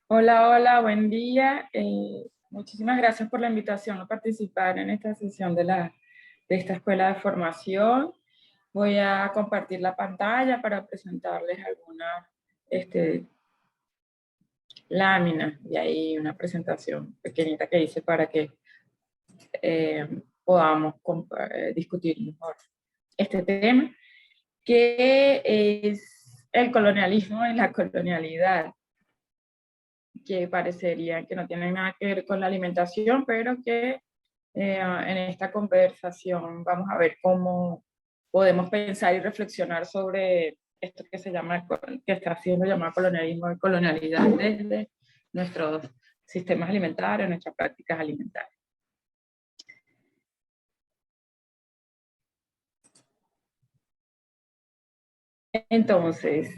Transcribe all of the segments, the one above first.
Hola, hola, buen día. Muchísimas gracias por la invitación a participar en esta sesión de esta escuela de formación. Voy a compartir la pantalla para presentarles algunas este, láminas y ahí una presentación pequeñita que hice para que eh, podamos discutir mejor este tema, que es el colonialismo y la colonialidad, que parecería que no tienen nada que ver con la alimentación, pero que en esta conversación vamos a ver cómo podemos pensar y reflexionar sobre esto que se llama, que está siendo llamado colonialismo y colonialidad desde nuestros sistemas alimentarios, nuestras prácticas alimentarias. Entonces,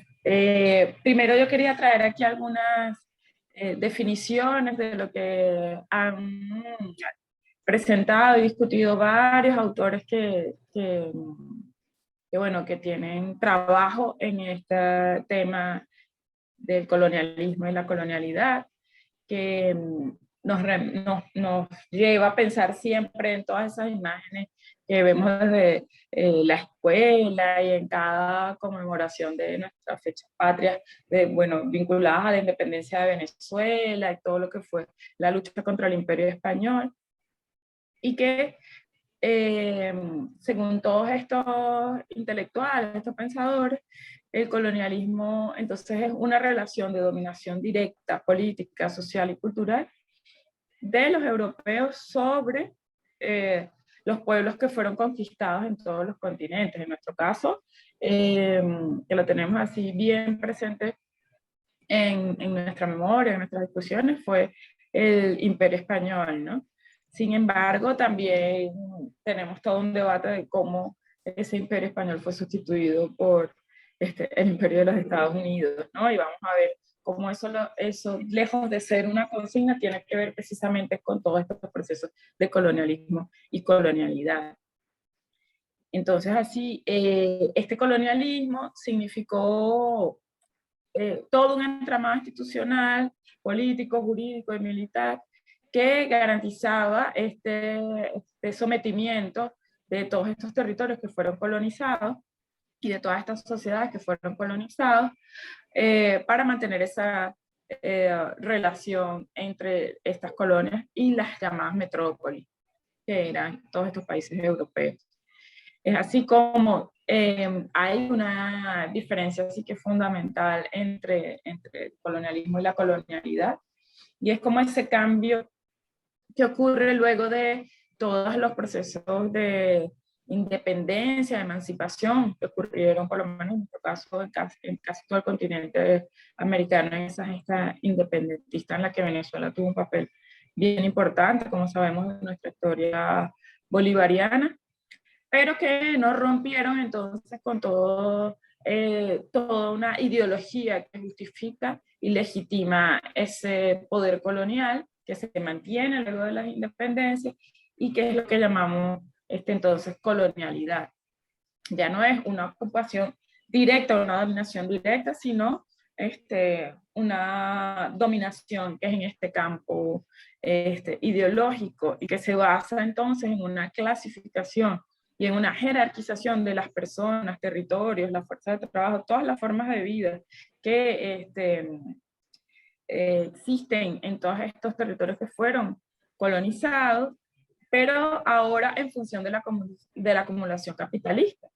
primero yo quería traer aquí algunas definiciones de lo que han presentado y discutido varios autores bueno, que tienen trabajo en este tema del colonialismo y la colonialidad, que nos lleva a pensar siempre en todas esas imágenes que vemos desde la escuela y en cada conmemoración de nuestras fechas patrias, bueno, vinculadas a la independencia de Venezuela y todo lo que fue la lucha contra el imperio español, y que eh, según todos estos intelectuales, estos pensadores, el colonialismo entonces es una relación de dominación directa, política, social y cultural de los europeos sobre eh, los pueblos que fueron conquistados en todos los continentes. En nuestro caso, que lo tenemos así bien presente en nuestra memoria, en nuestras discusiones, fue el Imperio Español, ¿no? Sin embargo, también tenemos todo un debate de cómo ese Imperio Español fue sustituido por el Imperio de los Estados Unidos, ¿no? Y vamos a ver cómo eso, lejos de ser una consigna, tiene que ver precisamente con todos estos procesos de colonialismo y colonialidad. Entonces, así, este colonialismo significó todo un entramado institucional, político, jurídico y militar que garantizaba este sometimiento de todos estos territorios que fueron colonizados y de todas estas sociedades que fueron colonizadas para mantener esa relación entre estas colonias y las llamadas metrópolis, que eran todos estos países europeos. Es así como hay una diferencia así que fundamental entre el colonialismo y la colonialidad, y es como ese cambio que ocurre luego de todos los procesos de independencia, de emancipación que ocurrieron, por lo menos en nuestro caso, en casi todo el continente americano, en esa gesta independentista en la que Venezuela tuvo un papel bien importante, como sabemos en nuestra historia bolivariana, pero que no rompieron entonces con toda una ideología que justifica y legitima ese poder colonial que se mantiene luego de las independencias y que es lo que llamamos entonces colonialidad. Ya no es una ocupación directa o una dominación directa, sino una dominación que es en este campo ideológico y que se basa entonces en una clasificación y en una jerarquización de las personas, territorios, la fuerza de trabajo, todas las formas de vida que existen en todos estos territorios que fueron colonizados, pero ahora en función de la acumulación capitalista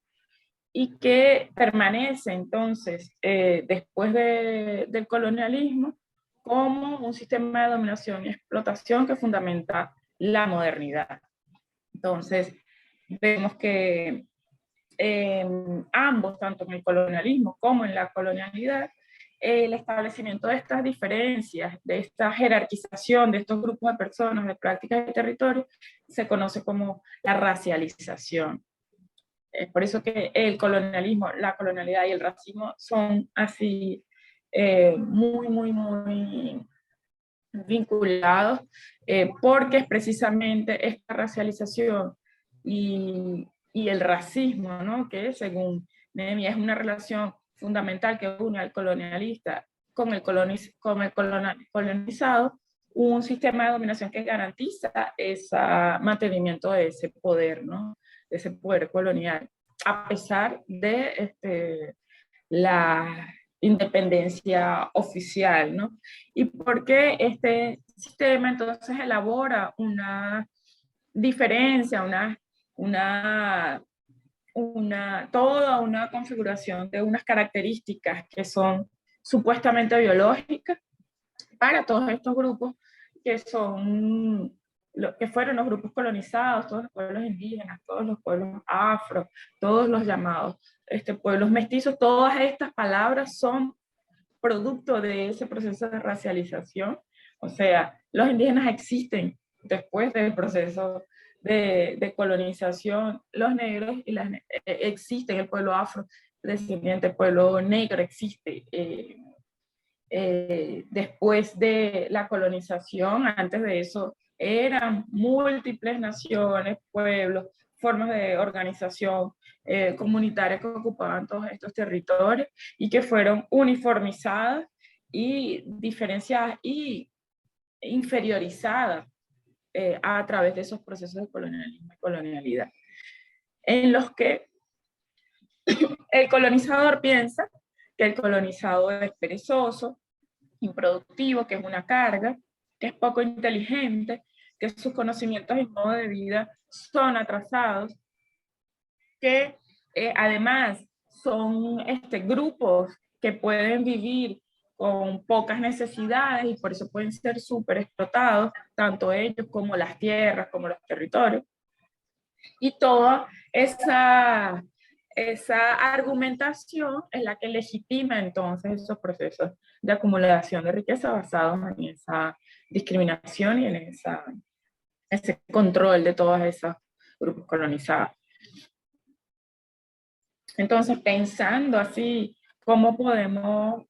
y que permanece entonces después del colonialismo como un sistema de dominación y explotación que fundamenta la modernidad. Entonces, vemos que ambos, tanto en el colonialismo como en la colonialidad, el establecimiento de estas diferencias, de esta jerarquización de estos grupos de personas, de prácticas de territorio, se conoce como la racialización. Es por eso que el colonialismo, la colonialidad y el racismo son así muy vinculados, porque es precisamente esta racialización y el racismo, ¿no? Que según Nehemia es una relación fundamental que une al colonialista colonizado un sistema de dominación que garantiza ese mantenimiento de ese poder, ¿no? De ese poder colonial, a pesar de la independencia oficial, ¿no? Y porque este sistema entonces elabora una diferencia, toda una configuración de unas características que son supuestamente biológicas para todos estos grupos que son lo que fueron los grupos colonizados, todos los pueblos indígenas, todos los pueblos afro, todos los llamados pueblos mestizos, todas estas palabras son producto de ese proceso de racialización. O sea, los indígenas existen después del proceso de colonización, los negros existen, el pueblo afro descendiente, el pueblo negro existe. Después de la colonización, antes de eso, eran múltiples naciones, pueblos, formas de organización comunitaria que ocupaban todos estos territorios y que fueron uniformizadas y diferenciadas y inferiorizadas a través de esos procesos de colonialismo y colonialidad, en los que el colonizador piensa que el colonizado es perezoso, improductivo, que es una carga, que es poco inteligente, que sus conocimientos y modo de vida son atrasados, que además son grupos que pueden vivir con pocas necesidades y por eso pueden ser súper explotados, tanto ellos como las tierras, como los territorios. Y toda esa argumentación es la que legitima entonces esos procesos de acumulación de riqueza basados en esa discriminación y en ese control de todos esos grupos colonizados. Entonces, pensando así, ¿cómo podemos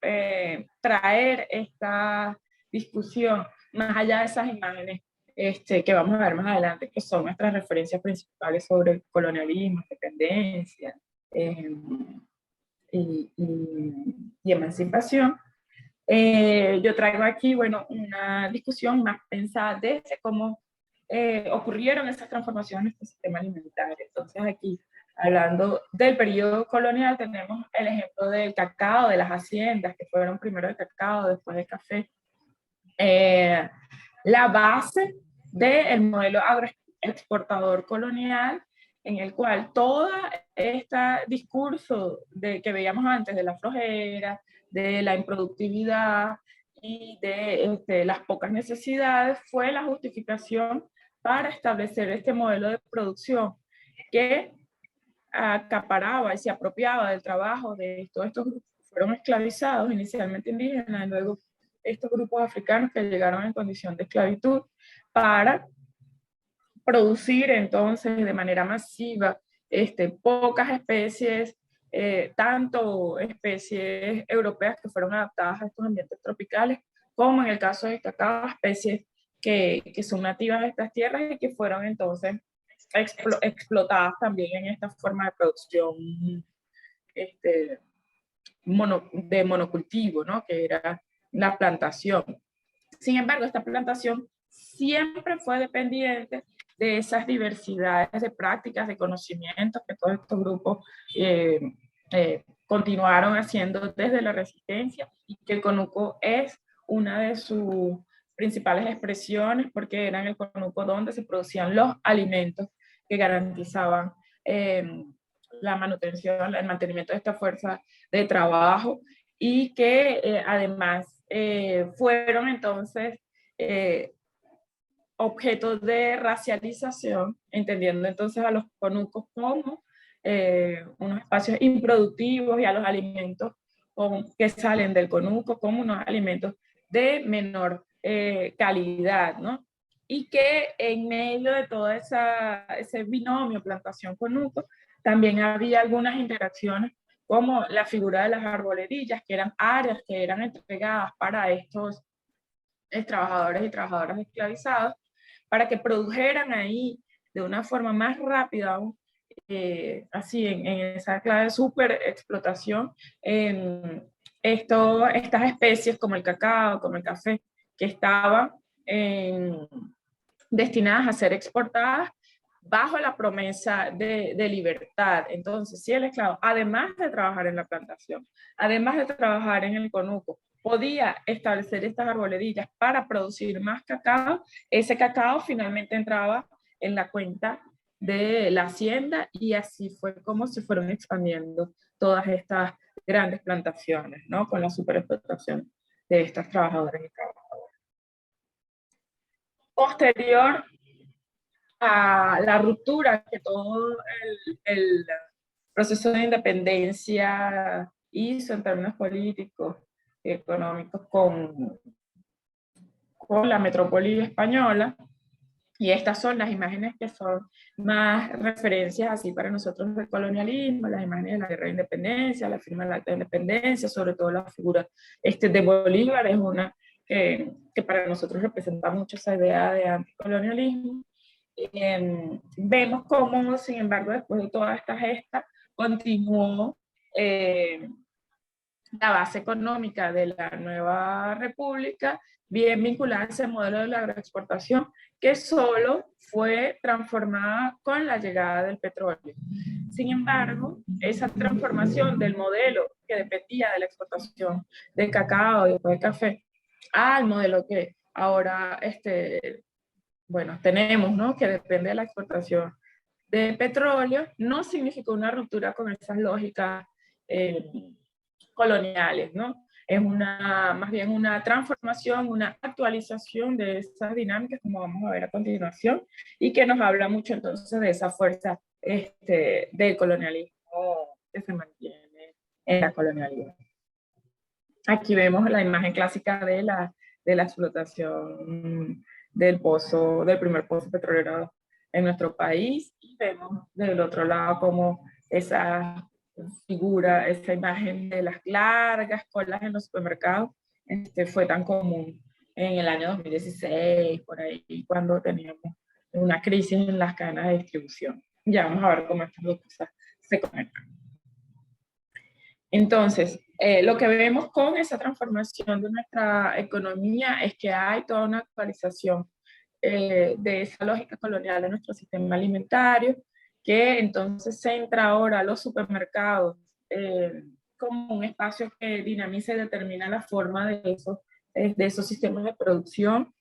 traer esta discusión más allá de esas imágenes que vamos a ver más adelante, que son nuestras referencias principales sobre el colonialismo, dependencia y emancipación? Yo traigo aquí, bueno, una discusión más pensada desde cómo ocurrieron esas transformaciones en el sistema alimentario. Entonces aquí, hablando del periodo colonial, tenemos el ejemplo del cacao, de las haciendas, que fueron primero el cacao, después el café. La base del modelo agroexportador colonial, en el cual todo este discurso que veíamos antes de la flojera, de la improductividad y de las pocas necesidades, fue la justificación para establecer este modelo de producción que acaparaba y se apropiaba del trabajo de todos estos grupos que fueron esclavizados, inicialmente indígenas, y luego estos grupos africanos que llegaron en condición de esclavitud, para producir entonces de manera masiva pocas especies, tanto especies europeas que fueron adaptadas a estos ambientes tropicales, como en el caso de cacao, especies que son nativas de estas tierras y que fueron entonces explotadas también en esta forma de producción de monocultivo, ¿no? Que era la plantación. Sin embargo, esta plantación siempre fue dependiente de esas diversidades de prácticas, de conocimientos que todos estos grupos continuaron haciendo desde la resistencia, y que el conuco es una de sus principales expresiones, porque era en el conuco donde se producían los alimentos que garantizaban la manutención, el mantenimiento de esta fuerza de trabajo, y que además fueron entonces objetos de racialización, entendiendo entonces a los conucos como unos espacios improductivos y a los alimentos que salen del conuco como unos alimentos de menor calidad, ¿no? Y que en medio de todo ese binomio plantación-conuco también había algunas interacciones como la figura de las arbolerillas, que eran áreas que eran entregadas para estos trabajadores y trabajadoras esclavizados, para que produjeran ahí de una forma más rápida, así en esa clave de super explotación, estas especies como el cacao, como el café, que estaban destinadas a ser exportadas bajo la promesa de libertad. Entonces, si el esclavo, además de trabajar en la plantación, además de trabajar en el conuco, podía establecer estas arboledillas para producir más cacao, ese cacao finalmente entraba en la cuenta de la hacienda y así fue como se fueron expandiendo todas estas grandes plantaciones, ¿no? Con la superexplotación de estas trabajadoras y trabajadores. Posterior a la ruptura que todo el proceso de independencia hizo en términos políticos y económicos con la metrópoli española, y estas son las imágenes que son más referencias así para nosotros del colonialismo, las imágenes de la guerra de independencia, la firma del acta de independencia, sobre todo la figura de Bolívar es una que para nosotros representa mucho esa idea de anticolonialismo. Vemos cómo, sin embargo, después de toda esta gesta, continuó la base económica de la nueva república, bien vinculada a ese modelo de la agroexportación, que solo fue transformada con la llegada del petróleo. Sin embargo, esa transformación del modelo que dependía de la exportación del cacao y del café al modelo que ahora bueno, tenemos, ¿no? Que depende de la exportación de petróleo, no significó una ruptura con esas lógicas coloniales, ¿no? Es más bien una transformación, una actualización de esas dinámicas, como vamos a ver a continuación, y que nos habla mucho entonces de esa fuerza del colonialismo que se mantiene en la colonialidad. Aquí vemos la imagen clásica de la explotación del primer pozo petrolero en nuestro país, y vemos del otro lado como esa figura, esa imagen de las largas colas en los supermercados fue tan común en el año 2016, por ahí, cuando teníamos una crisis en las cadenas de distribución. Ya vamos a ver cómo estas dos cosas se conectan. Entonces, lo que vemos con esa transformación de nuestra economía es que hay toda una actualización de esa lógica colonial de nuestro sistema alimentario, que entonces centra ahora los supermercados como un espacio que dinamiza y determina la forma de esos sistemas de producción,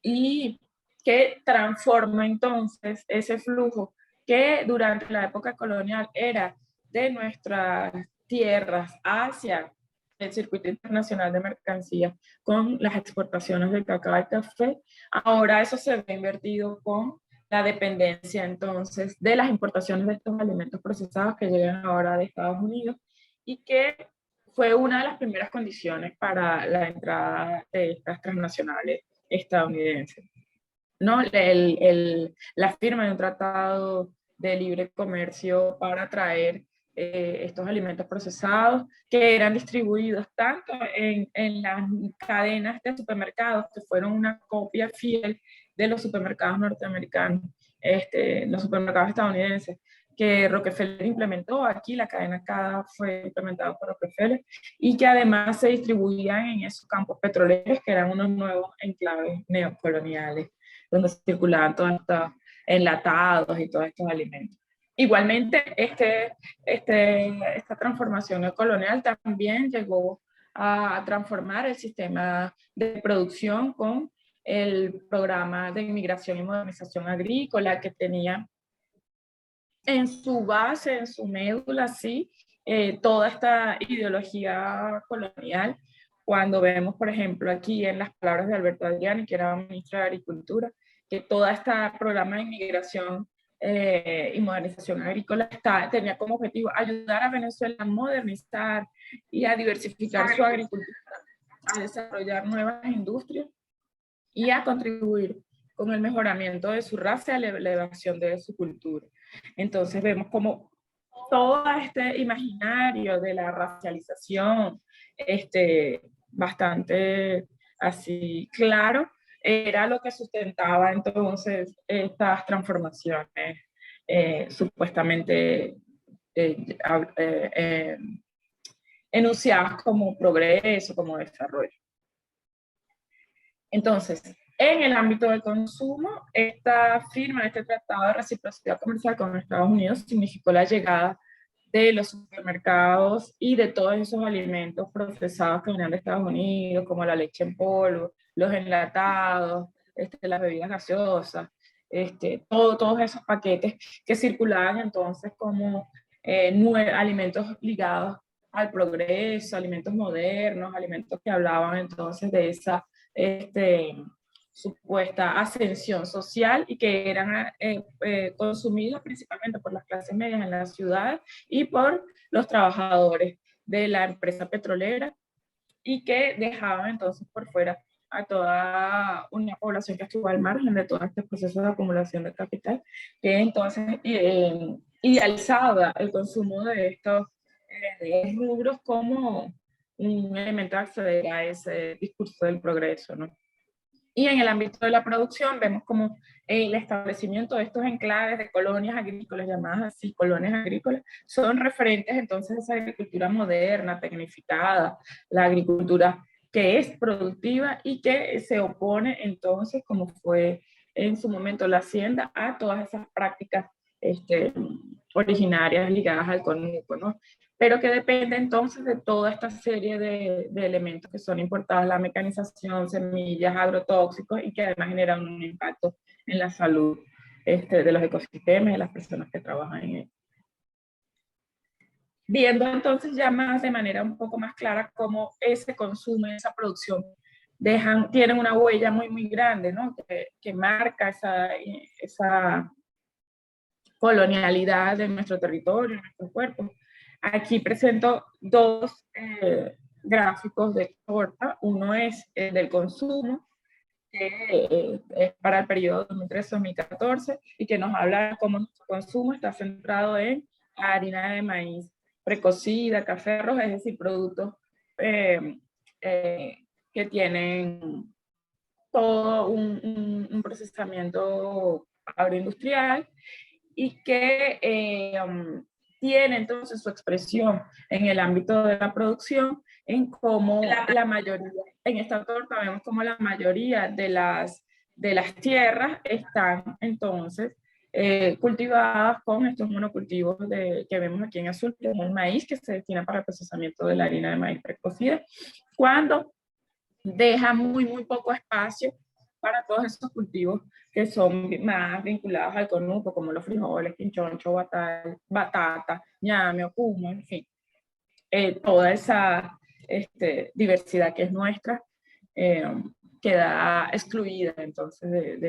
y que transforma entonces ese flujo que durante la época colonial era de nuestras tierras hacia el circuito internacional de mercancías con las exportaciones de cacao y café. Ahora eso se ve invertido con la dependencia entonces de las importaciones de estos alimentos procesados que llegan ahora de Estados Unidos, y que fue una de las primeras condiciones para la entrada de estas transnacionales estadounidenses, ¿no? La firma de un tratado de libre comercio para traer estos alimentos procesados que eran distribuidos tanto en las cadenas de supermercados, que fueron una copia fiel de los supermercados norteamericanos, los supermercados estadounidenses, que Rockefeller implementó. Aquí la cadena CADA fue implementada por Rockefeller, y que además se distribuían en esos campos petroleros que eran unos nuevos enclaves neocoloniales, donde circulaban todos estos enlatados y todos estos alimentos. Igualmente, esta transformación neocolonial también llegó a transformar el sistema de producción con el programa de inmigración y modernización agrícola, que tenía en su base, en su médula, sí, toda esta ideología colonial. Cuando vemos, por ejemplo, aquí en las palabras de Alberto Adriani, que era ministro de Agricultura, que todo este programa de inmigración y modernización agrícola tenía como objetivo ayudar a Venezuela a modernizar y a diversificar su agricultura, a desarrollar nuevas industrias y a contribuir con el mejoramiento de su raza y la elevación de su cultura. Entonces vemos como todo este imaginario de la racialización, bastante así claro, era lo que sustentaba entonces estas transformaciones supuestamente enunciadas como progreso, como desarrollo. Entonces, en el ámbito del consumo, esta firma, este tratado de reciprocidad comercial con Estados Unidos significó la llegada de los supermercados y de todos esos alimentos procesados que venían de Estados Unidos, como la leche en polvo, los enlatados, las bebidas gaseosas, todos esos paquetes que circulaban entonces como alimentos ligados al progreso, alimentos modernos, alimentos que hablaban entonces de esa supuesta ascensión social y que eran consumidos principalmente por las clases medias en las ciudades y por los trabajadores de la empresa petrolera, y que dejaban entonces por fuera a toda una población que estuvo al margen de todo este proceso de acumulación de capital, que entonces idealizaba el consumo de estos rubros como un elemento de acceder a ese discurso del progreso, ¿no? Y en el ámbito de la producción vemos como el establecimiento de estos enclaves de colonias agrícolas, llamadas así colonias agrícolas, son referentes entonces a esa agricultura moderna, tecnificada, la agricultura que es productiva y que se opone entonces, como fue en su momento la hacienda, a todas esas prácticas originarias ligadas al conuco, ¿no? Pero que depende entonces de toda esta serie de elementos que son importados, la mecanización, semillas, agrotóxicos, y que además generan un impacto en la salud de los ecosistemas y de las personas que trabajan en él. Viendo entonces ya más de manera un poco más clara cómo ese consumo, esa producción, tienen una huella muy, muy grande, ¿no? Que marca esa colonialidad de nuestro territorio, de nuestro cuerpo. Aquí presento dos gráficos de torta. Uno es el del consumo, que es para el periodo 2013-2014, y que nos habla de cómo nuestro consumo está centrado en harina de maíz precocida, café rojo, es decir, productos que tienen todo un procesamiento agroindustrial, y que tiene entonces su expresión en el ámbito de la producción, en cómo la mayoría, en esta torta vemos como la mayoría de las tierras están entonces cultivadas con estos monocultivos que vemos aquí en azul, que es el maíz, que se destina para el procesamiento de la harina de maíz precocida, cuando deja muy, muy poco espacio para todos esos cultivos que son más vinculados al conuco, como los frijoles, quinchoncho, batata, ñame, ocumo, en fin. Toda esa diversidad que es nuestra queda excluida entonces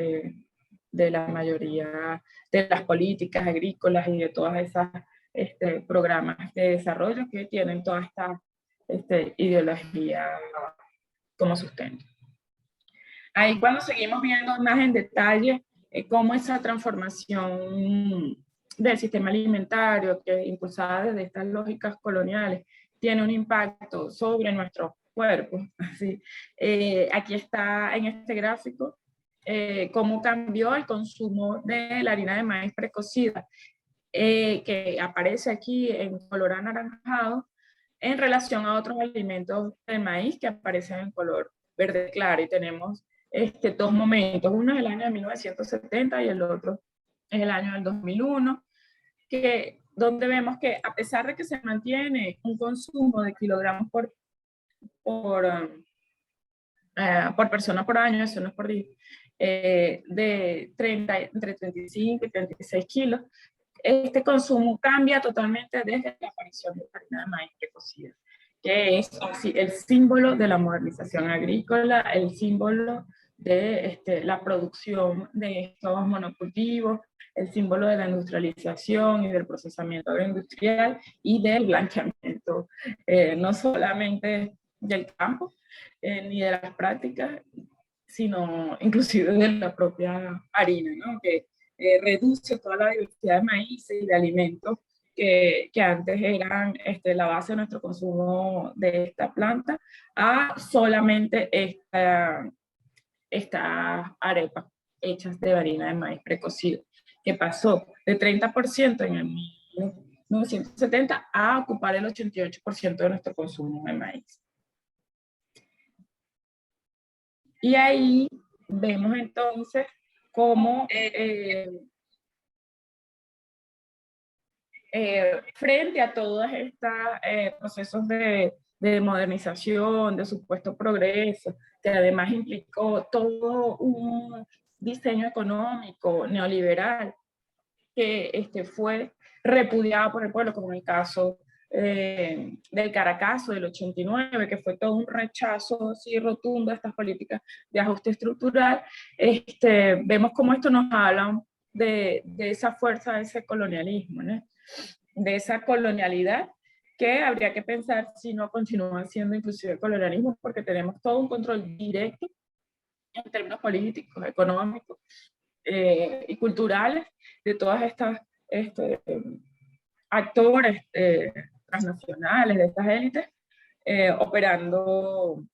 de la mayoría de las políticas agrícolas y de todas esas programas de desarrollo que tienen toda esta ideología como sustento. Ahí cuando seguimos viendo más en detalle cómo esa transformación del sistema alimentario, que impulsada desde estas lógicas coloniales, tiene un impacto sobre nuestros cuerpos. Así, aquí está en este gráfico cómo cambió el consumo de la harina de maíz precocida, que aparece aquí en color anaranjado, en relación a otros alimentos del maíz que aparecen en color verde claro. Y tenemos dos momentos, uno es el año de 1970 y el otro es el año del 2001, donde vemos que a pesar de que se mantiene un consumo de kilogramos por persona por año, eso no es por día, de entre 35 y 36 kilos, este consumo cambia totalmente desde la aparición de la harina de maíz precocida, que es el símbolo de la modernización agrícola, el símbolo de la producción de estos monocultivos, el símbolo de la industrialización y del procesamiento agroindustrial y del blanqueamiento, no solamente del campo, ni de las prácticas, sino inclusive de la propia harina, ¿no? Que reduce toda la diversidad de maíces y de alimentos que antes eran la base de nuestro consumo de esta planta, a solamente estas arepas hechas de harina de maíz precocido, que pasó de 30% en el 1970 a ocupar el 88% de nuestro consumo de maíz. Y ahí vemos entonces cómo frente a todos estos procesos de modernización, de supuesto progreso, que además implicó todo un diseño económico neoliberal que fue repudiado por el pueblo, como en el caso del Caracazo del 89, que fue todo un rechazo así rotundo a estas políticas de ajuste estructural. Vemos cómo esto nos habla de esa fuerza, de ese colonialismo, ¿no? De esa colonialidad que habría que pensar si no continúa siendo inclusive colonialismo, porque tenemos todo un control directo en términos políticos, económicos y culturales de todas estas actores transnacionales, de estas élites, operando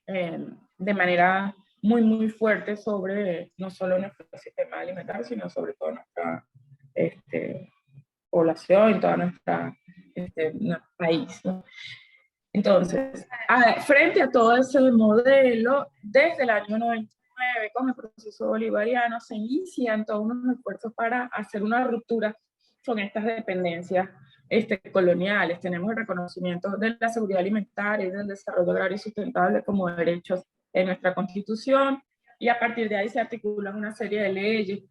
de manera muy, muy fuerte sobre no solo nuestro sistema alimentario, sino sobre todo nuestra población, toda nuestro país, ¿no? Entonces, frente a todo ese modelo, desde el año 99, con el proceso bolivariano, se inician todos unos esfuerzos para hacer una ruptura con estas dependencias coloniales. Tenemos el reconocimiento de la seguridad alimentaria y del desarrollo agrario sustentable como derechos en nuestra Constitución, y a partir de ahí se articulan una serie de leyes,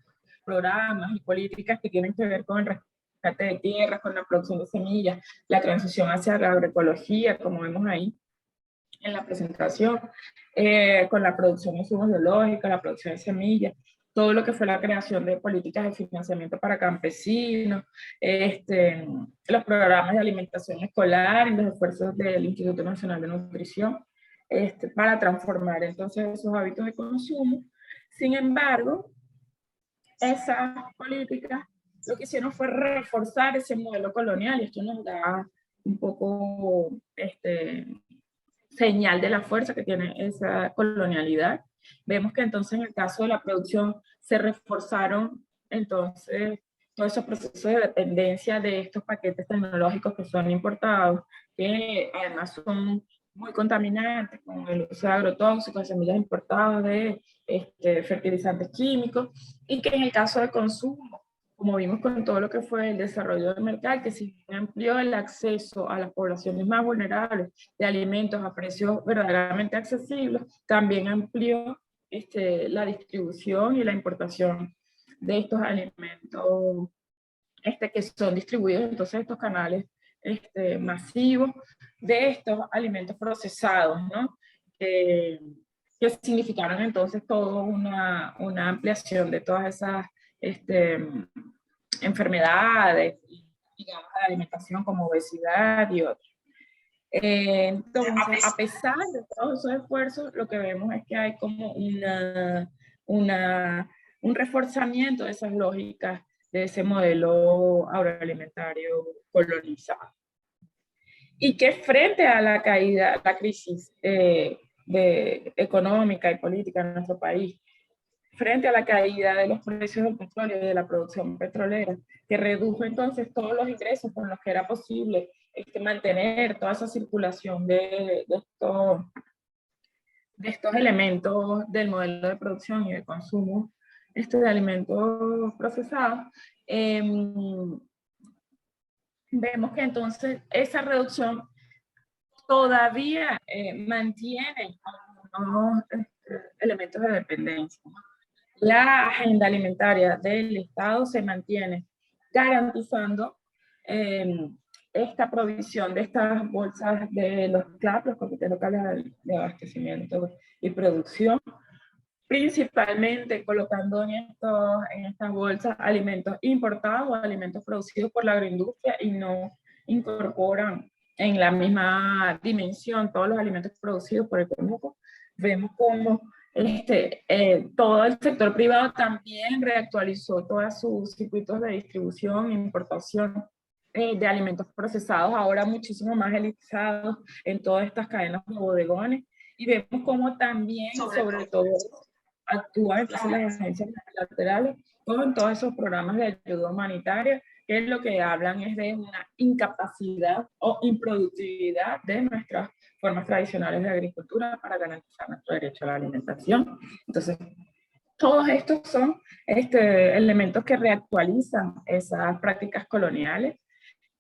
programas y políticas que tienen que ver con el rescate de tierras, con la producción de semillas, la transición hacia la agroecología, como vemos ahí en la presentación, con la producción de insumos biológicos, la producción de semillas, todo lo que fue la creación de políticas de financiamiento para campesinos, los programas de alimentación escolar y los esfuerzos del Instituto Nacional de Nutrición, para transformar entonces esos hábitos de consumo. Sin embargo, esas políticas lo que hicieron fue reforzar ese modelo colonial, y esto nos da un poco señal de la fuerza que tiene esa colonialidad. Vemos que entonces en el caso de la producción se reforzaron entonces todos esos procesos de dependencia de estos paquetes tecnológicos que son importados, que además son muy contaminantes, con el uso de agrotóxicos, semillas importadas, de fertilizantes químicos, y que en el caso de consumo, como vimos con todo lo que fue el desarrollo del mercado, que si amplió el acceso a las poblaciones más vulnerables de alimentos a precios verdaderamente accesibles, también amplió la distribución y la importación de estos alimentos que son distribuidos entonces estos canales masivos de estos alimentos procesados, ¿no? Que significaron entonces toda una ampliación de todas esas enfermedades, digamos, de alimentación como obesidad y otras. Entonces, a pesar de todos esos esfuerzos, lo que vemos es que hay como un reforzamiento de esas lógicas de ese modelo agroalimentario colonizado. Y que frente a la caída, la crisis económica y política en nuestro país, frente a la caída de los precios del petróleo y de la producción petrolera, que redujo entonces todos los ingresos con los que era posible mantener toda esa circulación de estos elementos del modelo de producción y de consumo de alimentos procesados, vemos que entonces esa reducción todavía mantiene algunos elementos de dependencia. La agenda alimentaria del Estado se mantiene garantizando esta provisión de estas bolsas de los CLAP, los comités locales de abastecimiento y producción, principalmente colocando en estas bolsas alimentos importados o alimentos producidos por la agroindustria, y no incorporan en la misma dimensión todos los alimentos producidos por el Conuco. Vemos cómo todo el sector privado también reactualizó todos sus circuitos de distribución e importación de alimentos procesados, ahora muchísimo más elitizados en todas estas cadenas de bodegones, y vemos cómo también, sobre todo actúan entonces las agencias laterales con todos esos programas de ayuda humanitaria que lo que hablan es de una incapacidad o improductividad de nuestras formas tradicionales de agricultura para garantizar nuestro derecho a la alimentación. Entonces, todos estos son elementos que reactualizan esas prácticas coloniales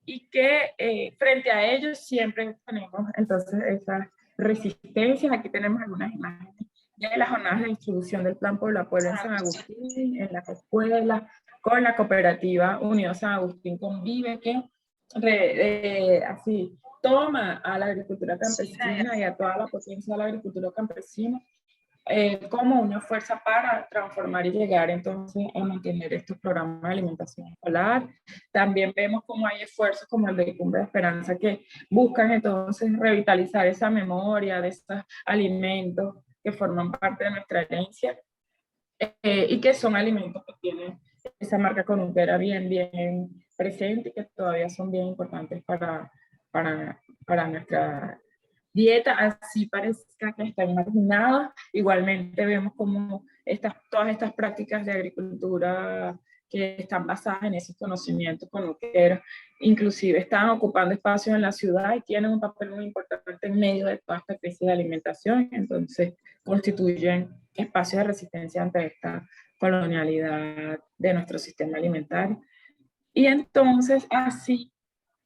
y que frente a ellos siempre tenemos entonces esas resistencias. Aquí tenemos algunas imágenes de las jornadas de distribución del Plan Pueblo a Pueblo en San Agustín, en las escuelas, con la cooperativa Unión San Agustín Convive, que así toma a la agricultura campesina y a toda la potencia de la agricultura campesina como una fuerza para transformar y llegar entonces a mantener estos programas de alimentación escolar. También vemos cómo hay esfuerzos como el de Cumbre de Esperanza que buscan entonces revitalizar esa memoria de esos alimentos que forman parte de nuestra herencia y que son alimentos que tienen esa marca conutera bien presente y que todavía son bien importantes para nuestra dieta, así parezca que están marginadas. Igualmente vemos como todas estas prácticas de agricultura que están basadas en esos conocimientos conuteros, inclusive están ocupando espacios en la ciudad y tienen un papel muy importante en medio de toda esta crisis de alimentación. Entonces constituyen espacios de resistencia ante esta colonialidad de nuestro sistema alimentario. Y entonces así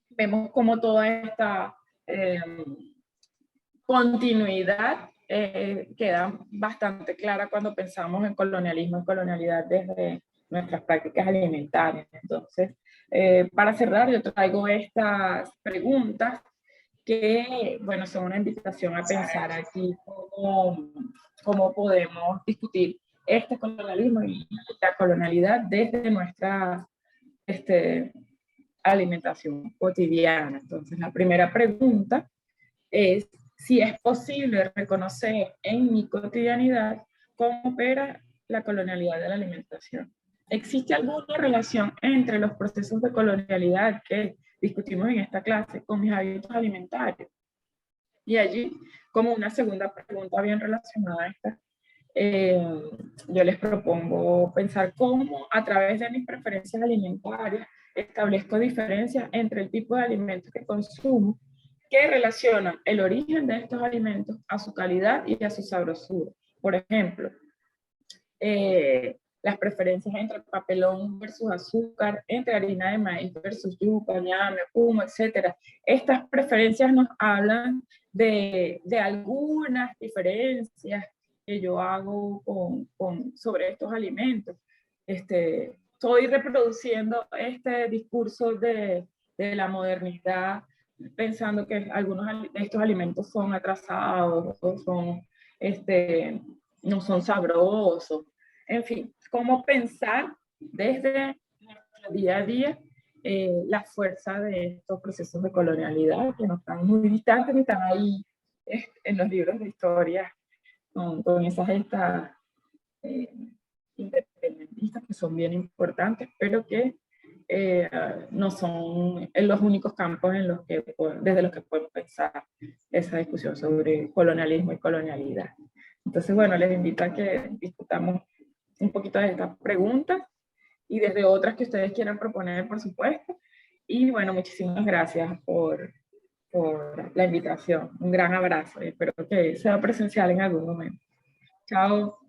vemos como toda esta continuidad queda bastante clara cuando pensamos en colonialismo y colonialidad desde nuestras prácticas alimentarias. Entonces, para cerrar, yo traigo estas preguntas que, bueno, son una invitación a pensar aquí cómo podemos discutir este colonialismo y la colonialidad desde nuestra alimentación cotidiana. Entonces, la primera pregunta es si es posible reconocer en mi cotidianidad cómo opera la colonialidad de la alimentación. ¿Existe alguna relación entre los procesos de colonialidad que discutimos en esta clase con mis hábitos alimentarios? Y allí, como una segunda pregunta bien relacionada a esta, yo les propongo pensar cómo a través de mis preferencias alimentarias establezco diferencias entre el tipo de alimentos que consumo que relacionan el origen de estos alimentos a su calidad y a su sabrosura. Por ejemplo, las preferencias entre papelón versus azúcar, entre harina de maíz versus yuca, ñame, humo, etc. Estas preferencias nos hablan de algunas diferencias que yo hago sobre estos alimentos. Estoy reproduciendo este discurso de la modernidad, pensando que algunos de estos alimentos son atrasados o no son sabrosos. En fin, cómo pensar desde nuestro día a día la fuerza de estos procesos de colonialidad que no están muy distantes, ni están ahí en los libros de historia con esas gestas independentistas que son bien importantes, pero que no son en los únicos campos en los que, desde los que podemos pensar esa discusión sobre colonialismo y colonialidad. Entonces, bueno, les invito a que discutamos un poquito de estas preguntas y desde otras que ustedes quieran proponer, por supuesto. Y bueno, muchísimas gracias por la invitación. Un gran abrazo y espero que sea presencial en algún momento. Chao.